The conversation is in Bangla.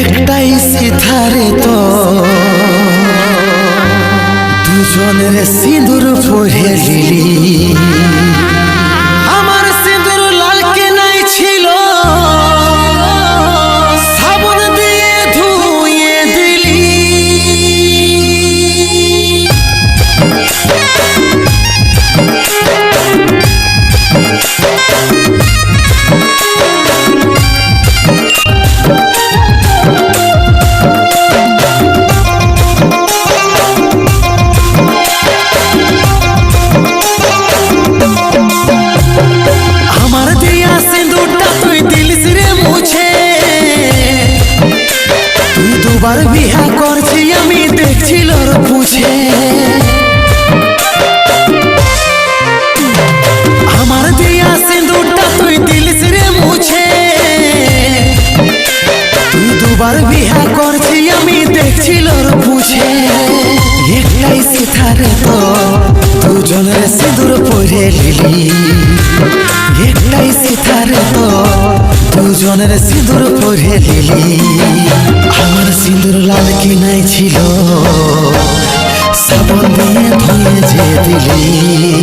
একটাই সিথারে তো দুজনের সিঁদুর পরে লিলি আমার সিঁদুর লাল কে নাই ছিল সাবন দিয়ে ধুয়ে দিলি দুবার বিহা করছি আমি দেখছিল পুছে আমার দিয়া সিঁদুরটা তুই দিলিস রে মুছে তুই দুবার বিহা করছি আমি দেখছিল পুছে একটাই সিথারে তো দুজনের সিঁদুর পরে লিলি একটাই সিথারে তো দুজনের সিঁদুর পরে লিলি আমার সিঁদুর লাল কি নাই ছিল সাবন দিয়ে ধুয়ে যে দিলি